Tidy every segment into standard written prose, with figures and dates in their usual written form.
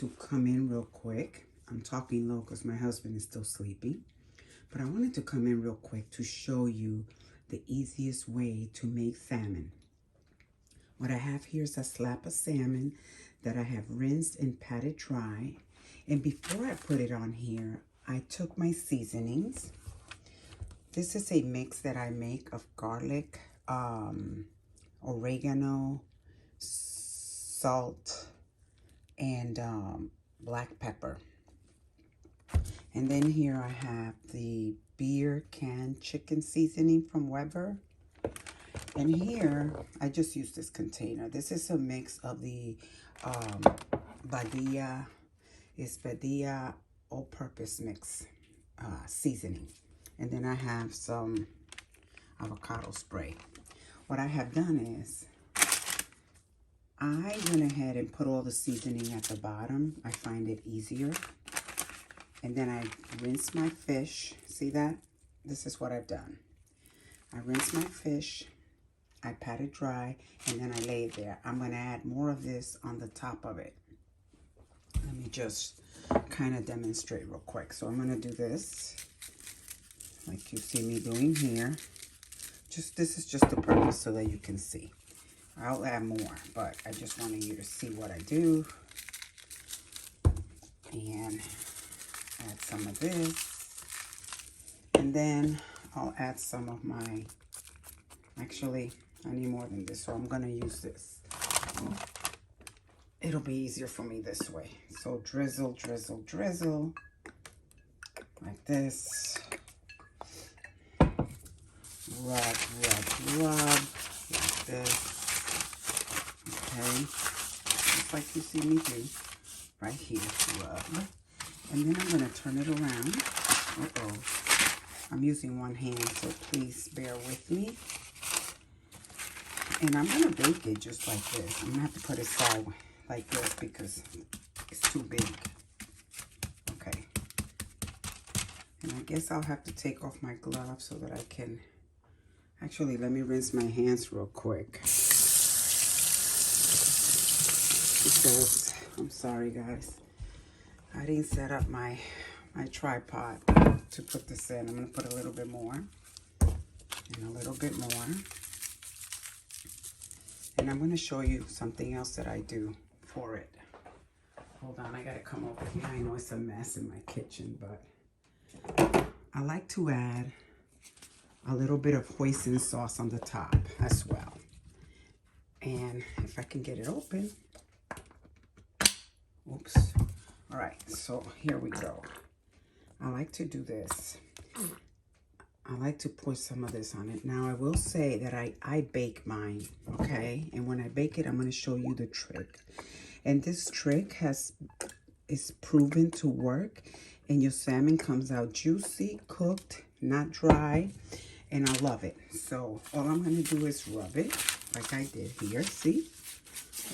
to come in real quick. I'm talking low because my husband is still sleeping. But I wanted to come in real quick to show you the easiest way to make salmon. What I have here is a slab of salmon that I have rinsed and patted dry. And before I put it on here, I took my seasonings. This is a mix that I make of garlic, oregano, salt, and black pepper. And then here I have the beer can chicken seasoning from Weber. And here, I just use this container. This is a mix of the Badia, it's Badia all-purpose mix seasoning. And then I have some avocado spray. What I have done is, I went ahead and put all the seasoning at the bottom. I find it easier. And then I rinse my fish. See that? This is what I've done. I rinse my fish. I pat it dry, and then I lay it there. I'm going to add more of this on the top of it. Let me just kind of demonstrate real quick. So I'm going to do this, like you see me doing here. This is just the purpose so that you can see. I'll add more, but I just wanted you to see what I do. And add some of this. And then I'll add some of my, actually, I need more than this, so I'm going to use this. It'll be easier for me this way. So drizzle, drizzle, drizzle, like this. Rub, rub, rub, like this. Okay, just like you see me do, right here, rub. And then I'm going to turn it around. Uh-oh, I'm using one hand, so please bear with me. And I'm going to bake it just like this. I'm going to have to put it side like this because it's too big. Okay. And I guess I'll have to take off my gloves so that I can... Actually, let me rinse my hands real quick. Because, I'm sorry guys, I didn't set up my tripod to put this in. I'm going to put a little bit more. And a little bit more. And I'm going to show you something else that I do for it. Hold on, I got to come over here. I know it's a mess in my kitchen, but I like to add a little bit of hoisin sauce on the top as well. And if I can get it open. Oops. All right, so here we go. I like to do this. I like to put some of this on it. Now, I will say that I bake mine, okay? And when I bake it, I'm going to show you the trick. And this trick is proven to work. And your salmon comes out juicy, cooked, not dry. And I love it. So, all I'm going to do is rub it, like I did here. See?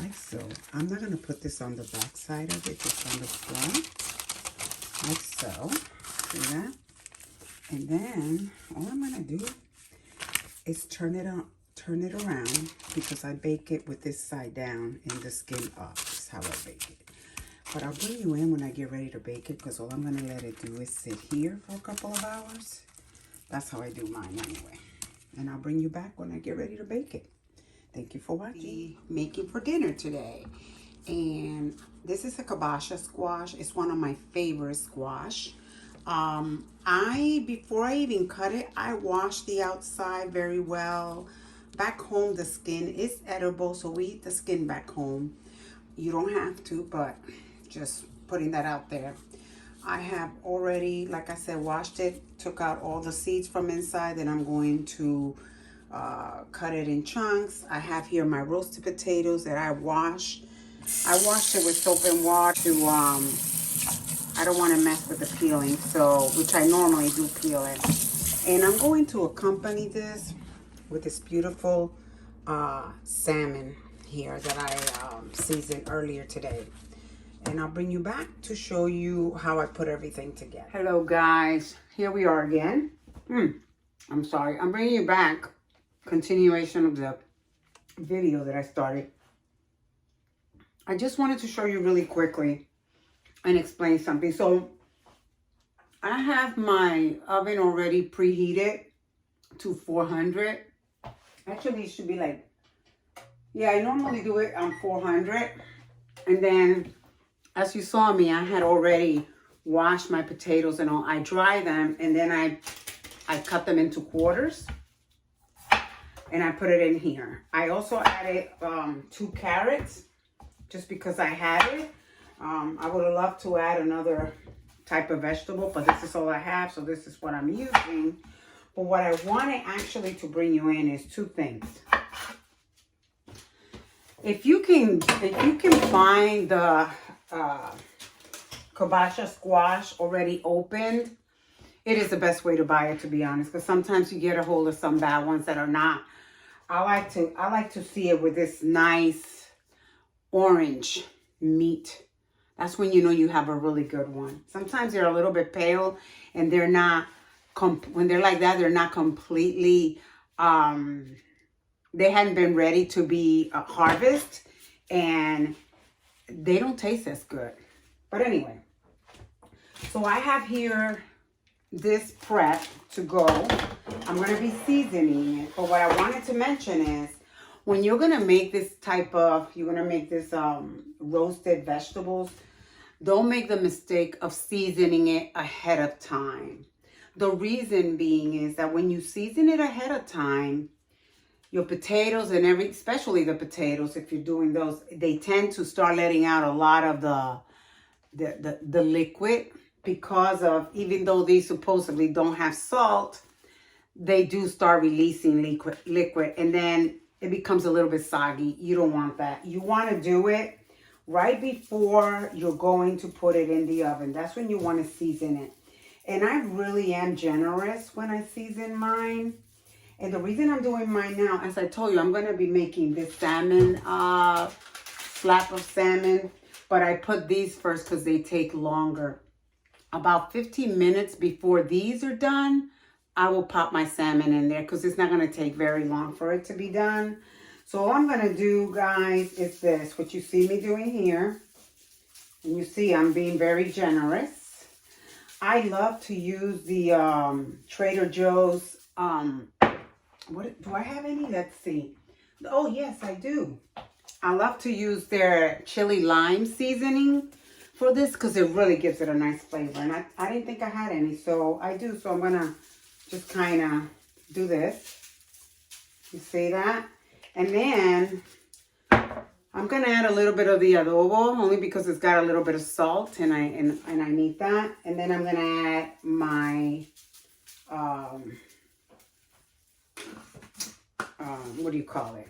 Like so. I'm not going to put this on the back side of it, just on the front. Like so. See that? And then all I'm going to do is turn it around because I bake it with this side down and the skin up. That's how I bake it. But I'll bring you in when I get ready to bake it because all I'm going to let it do is sit here for a couple of hours. That's how I do mine anyway. And I'll bring you back when I get ready to bake it. Thank you for watching. Making for dinner today. And this is a kibosh squash. It's one of my favorite squash. Before I even cut it, I wash the outside very well. Back home, the skin is edible, so we eat the skin back home. You don't have to, but just putting that out there. I have already, like I said, washed it, took out all the seeds from inside, then I'm going to cut it in chunks. I have here my roasted potatoes that I washed. I washed it with soap and water to, I don't want to mess with the peeling, so, which I normally do peel it. And I'm going to accompany this with this beautiful salmon here that I seasoned earlier today. And I'll bring you back to show you how I put everything together. Hello guys, here we are again. I'm sorry, I'm bringing you back. Continuation of the video that I started. I just wanted to show you really quickly and explain something. So I have my oven already preheated to 400. Actually, it should be like, yeah, I normally do it on 400. And then, as you saw me, I had already washed my potatoes and all. I dry them, and then I cut them into quarters. And I put it in here. I also added 2 carrots just because I had it. I would have loved to add another type of vegetable, but this is all I have, so this is what I'm using. But what I wanted actually to bring you in is 2 things. If you can find the kibosh squash already opened, it is the best way to buy it, to be honest, because sometimes you get a hold of some bad ones that are not. I like to see it with this nice orange meat. That's when you know you have a really good one. Sometimes they're a little bit pale and they're not, when they're like that, they're not completely, they hadn't been ready to be harvested, and they don't taste as good. But anyway, so I have here this prep to go. I'm going to be seasoning it. But what I wanted to mention is, when you're going to make this type of, you're going to make this roasted vegetables, don't make the mistake of seasoning it ahead of time. The reason being is that when you season it ahead of time, your potatoes and especially the potatoes, if you're doing those, they tend to start letting out a lot of the liquid, because of, even though these supposedly don't have salt, they do start releasing liquid, and then it becomes a little bit soggy. You don't want that. You want to do it right before you're going to put it in the oven. That's when you want to season it. And I really am generous when I season mine. And the reason I'm doing mine now, as I told you, I'm going to be making this salmon, flap of salmon. But I put these first because they take longer. About 15 minutes before these are done, I will pop my salmon in there because it's not going to take very long for it to be done. So all I'm going to do, guys, is this. What you see me doing here. And you see I'm being very generous. I love to use the Trader Joe's. What do I have any? Let's see. Oh, yes, I do. I love to use their chili lime seasoning for this because it really gives it a nice flavor. And I didn't think I had any, so I do. So I'm going to just kind of do this. You see that? And then I'm going to add a little bit of the adobo, only because it's got a little bit of salt, and I need that. And then I'm going to add my, what do you call it?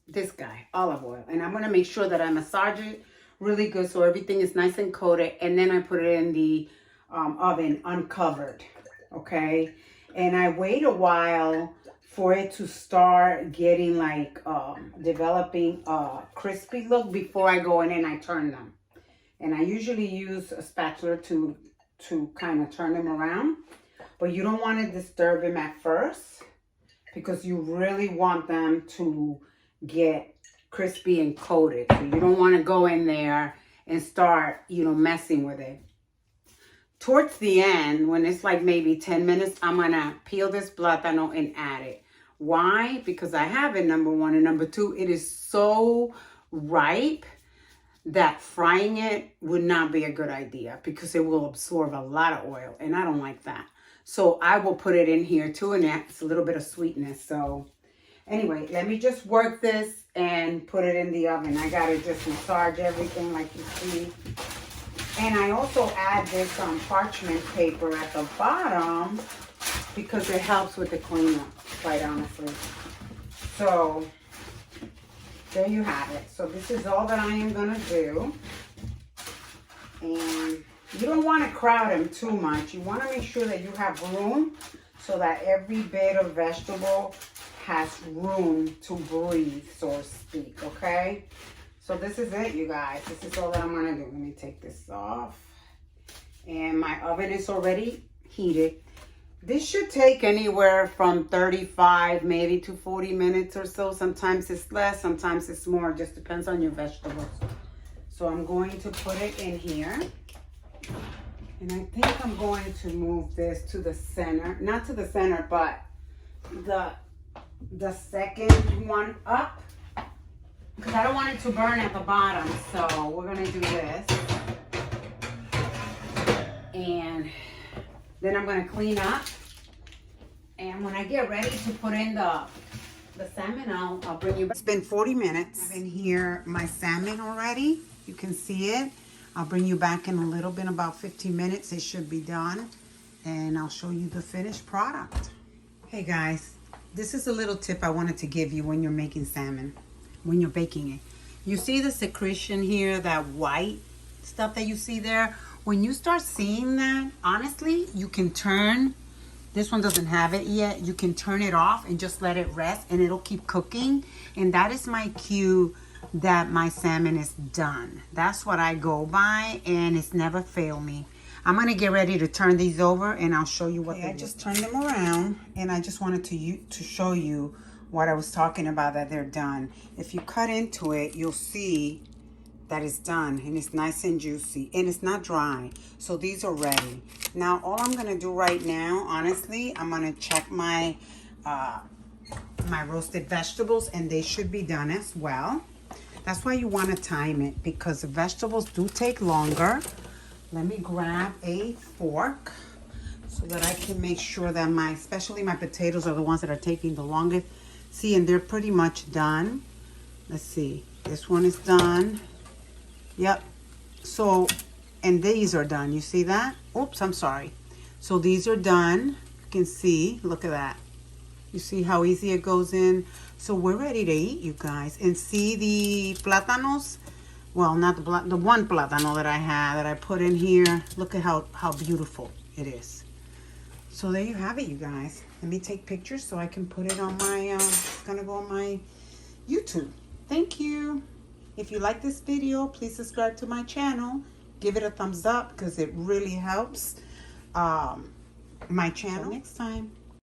This guy, olive oil. And I'm going to make sure that I massage it really good so everything is nice and coated. And then I put it in the oven uncovered, okay? And I wait a while for it to start getting like developing a crispy look before I go in and I turn them. And I usually use a spatula to kind of turn them around. But you don't want to disturb them at first because you really want them to get crispy and coated. So you don't want to go in there and start, messing with it. Towards the end, when it's like maybe 10 minutes, I'm going to peel this plátano and add it. Why? Because I have it, number one. And number two, it is so ripe that frying it would not be a good idea because it will absorb a lot of oil. And I don't like that. So I will put it in here too, and that's a little bit of sweetness. So anyway, let me just work this and put it in the oven. I got to just massage everything like you see. And I also add this parchment paper at the bottom because it helps with the cleanup, quite honestly. So there you have it. So this is all that I am going to do. And you don't want to crowd them too much. You want to make sure that you have room so that every bit of vegetable has room to breathe, so to speak, okay? So this is it, you guys. This is all that I'm going to do. Let me take this off. And my oven is already heated. This should take anywhere from 35 maybe to 40 minutes or so. Sometimes it's less, sometimes it's more. It just depends on your vegetables. So I'm going to put it in here. And I think I'm going to move this to the center. Not to the center, but the second one up. Because I don't want it to burn at the bottom. So we're going to do this. And then I'm going to clean up. And when I get ready to put in the salmon, I'll bring you back. It's been 40 minutes. I have in here my salmon already. You can see it. I'll bring you back in a little bit, about 15 minutes. It should be done. And I'll show you the finished product. Hey guys, this is a little tip I wanted to give you when you're making salmon, when you're baking it. You see the secretion here, that white stuff that you see there? When you start seeing that, honestly, you can turn, this one doesn't have it yet, you can turn it off and just let it rest and it'll keep cooking. And that is my cue that my salmon is done. That's what I go by, and it's never failed me. I'm gonna get ready to turn these over and I'll show you what I just turned them around, and I just wanted to show you what I was talking about, that they're done. If you cut into it, you'll see that it's done and it's nice and juicy and it's not dry. So these are ready. Now all I'm gonna do right now, honestly, I'm gonna check my my roasted vegetables, and they should be done as well. That's why you want to time it, because the vegetables do take longer. Let me grab a fork so that I can make sure that especially my potatoes are the ones that are taking the longest. See, and they're pretty much done. Let's see, this one is done. Yep. So, and these are done. You see that? Oops, I'm sorry. So these are done. You can see, look at that. You see how easy it goes in? So we're ready to eat, you guys. And see the plátanos? Well, not the one plátano that I have that I put in here. Look at how beautiful it is. So there you have it, you guys. Let me take pictures so I can put it on my, it's gonna go on my YouTube. Thank you. If you like this video, please subscribe to my channel. Give it a thumbs up because it really helps my channel. Until next time.